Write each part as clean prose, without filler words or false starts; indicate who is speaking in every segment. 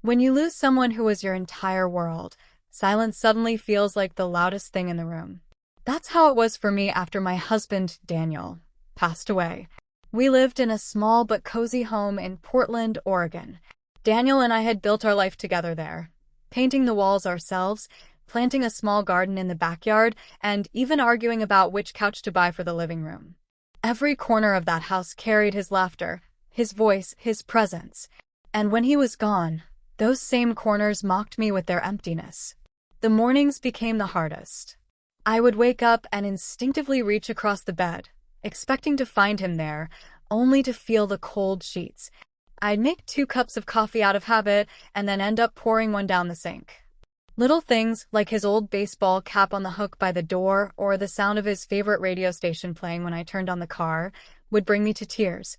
Speaker 1: When you lose someone who was your entire world, silence suddenly feels like the loudest thing in the room. That's how it was for me after my husband, Daniel, passed away. We lived in a small but cozy home in Portland, Oregon. Daniel and I had built our life together there, painting the walls ourselves, planting a small garden in the backyard, and even arguing about which couch to buy for the living room. Every corner of that house carried his laughter, his voice, his presence. And when he was gone, those same corners mocked me with their emptiness. The mornings became the hardest. I would wake up and instinctively reach across the bed, expecting to find him there, only to feel the cold sheets. I'd make 2 cups of coffee out of habit and then end up pouring one down the sink. Little things like his old baseball cap on the hook by the door or the sound of his favorite radio station playing when I turned on the car would bring me to tears.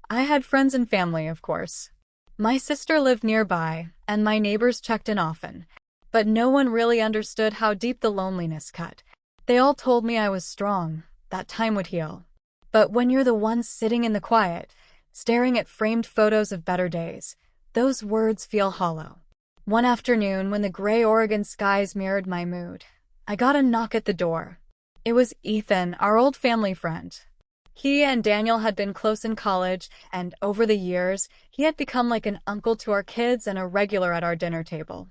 Speaker 1: I had friends and family, of course. My sister lived nearby, and my neighbors checked in often. But no one really understood how deep the loneliness cut. They all told me I was strong, that time would heal. But when you're the one sitting in the quiet, staring at framed photos of better days, those words feel hollow. One afternoon, when the gray Oregon skies mirrored my mood, I got a knock at the door. It was Ethan, our old family friend. He and Daniel had been close in college, and over the years, he had become like an uncle to our kids and a regular at our dinner table.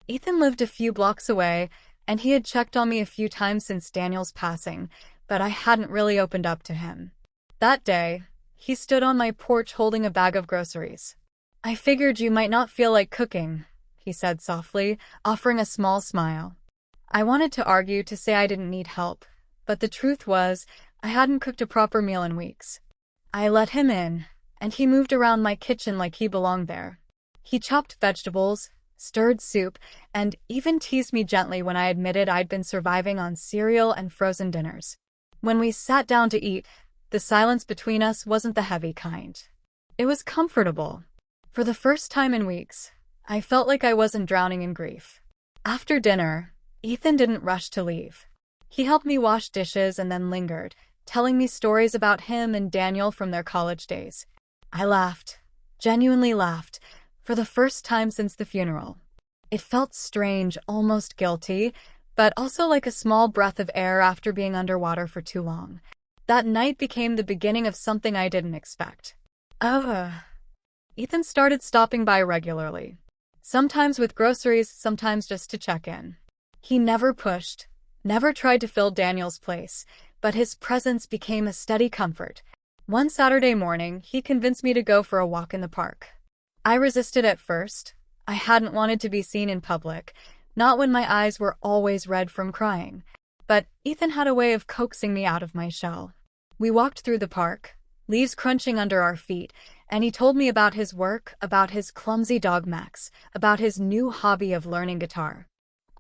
Speaker 1: Ethan lived a few blocks away, and he had checked on me a few times since Daniel's passing, but I hadn't really opened up to him. That day, he stood on my porch holding a bag of groceries. "I figured you might not feel like cooking," he said softly, offering a small smile. I wanted to argue to say I didn't need help, but the truth was, I hadn't cooked a proper meal in weeks. I let him in, and he moved around my kitchen like he belonged there. He chopped vegetables, stirred soup, and even teased me gently when I admitted I'd been surviving on cereal and frozen dinners. When we sat down to eat, the silence between us wasn't the heavy kind. It was comfortable. For the first time in weeks, I felt like I wasn't drowning in grief. After dinner, Ethan didn't rush to leave. He helped me wash dishes and then lingered, telling me stories about him and Daniel from their college days. I laughed, genuinely laughed, for the first time since the funeral. It felt strange, almost guilty, but also like a small breath of air after being underwater for too long. That night became the beginning of something I didn't expect. Ethan started stopping by regularly. Sometimes with groceries, sometimes just to check in. He never pushed, never tried to fill Daniel's place, but his presence became a steady comfort. One Saturday morning, he convinced me to go for a walk in the park. I resisted at first. I hadn't wanted to be seen in public, not when my eyes were always red from crying. But Ethan had a way of coaxing me out of my shell. We walked through the park, leaves crunching under our feet, and he told me about his work, about his clumsy dog Max, about his new hobby of learning guitar.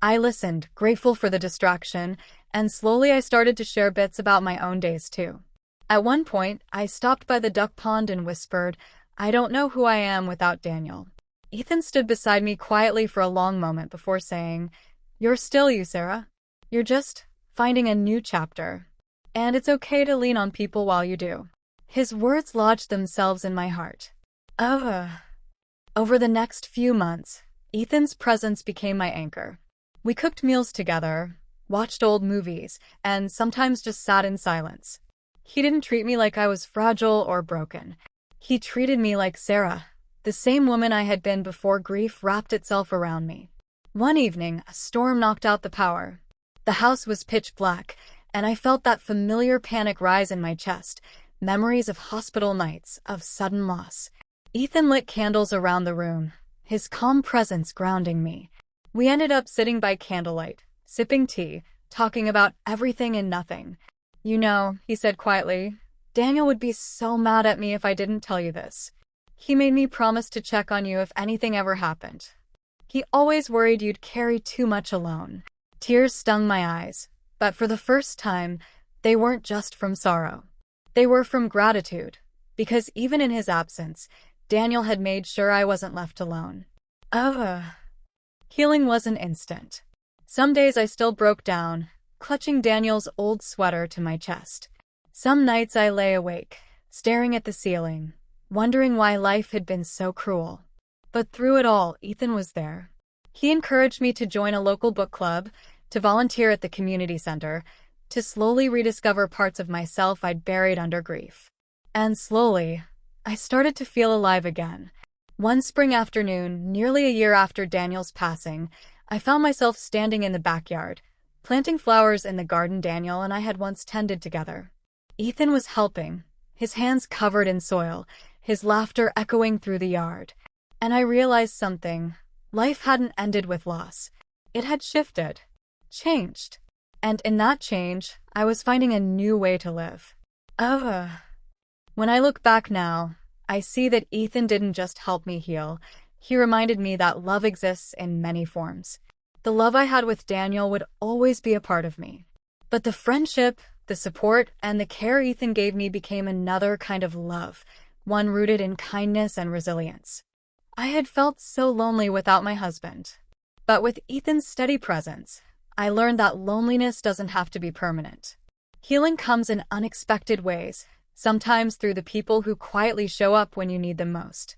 Speaker 1: I listened, grateful for the distraction, and slowly I started to share bits about my own days too. At one point, I stopped by the duck pond and whispered, "I don't know who I am without Daniel." Ethan stood beside me quietly for a long moment before saying, "You're still you, Sarah. You're just finding a new chapter. And it's okay to lean on people while you do." His words lodged themselves in my heart. Over the next few months, Ethan's presence became my anchor. We cooked meals together, watched old movies, and sometimes just sat in silence. He didn't treat me like I was fragile or broken. He treated me like Sarah, the same woman I had been before grief wrapped itself around me. One evening, a storm knocked out the power. The house was pitch black, and I felt that familiar panic rise in my chest. Memories of hospital nights, of sudden loss. Ethan lit candles around the room, his calm presence grounding me. We ended up sitting by candlelight, sipping tea, talking about everything and nothing. "You know," he said quietly, "Daniel would be so mad at me if I didn't tell you this. He made me promise to check on you if anything ever happened. He always worried you'd carry too much alone." Tears stung my eyes, but for the first time, they weren't just from sorrow. They were from gratitude, because even in his absence, Daniel had made sure I wasn't left alone. Healing wasn't instant. Some days I still broke down, clutching Daniel's old sweater to my chest. Some nights I lay awake, staring at the ceiling, wondering why life had been so cruel. But through it all, Ethan was there. He encouraged me to join a local book club, to volunteer at the community center, to slowly rediscover parts of myself I'd buried under grief. And slowly, I started to feel alive again. One spring afternoon, nearly a year after Daniel's passing, I found myself standing in the backyard, planting flowers in the garden Daniel and I had once tended together. Ethan was helping, his hands covered in soil, his laughter echoing through the yard. And I realized something. Life hadn't ended with loss. It had shifted, changed. And in that change, I was finding a new way to live. When I look back now, I see that Ethan didn't just help me heal. He reminded me that love exists in many forms. The love I had with Daniel would always be a part of me. But the friendship, the support, and the care Ethan gave me became another kind of love, one rooted in kindness and resilience. I had felt so lonely without my husband. But with Ethan's steady presence, I learned that loneliness doesn't have to be permanent. Healing comes in unexpected ways, sometimes through the people who quietly show up when you need them most.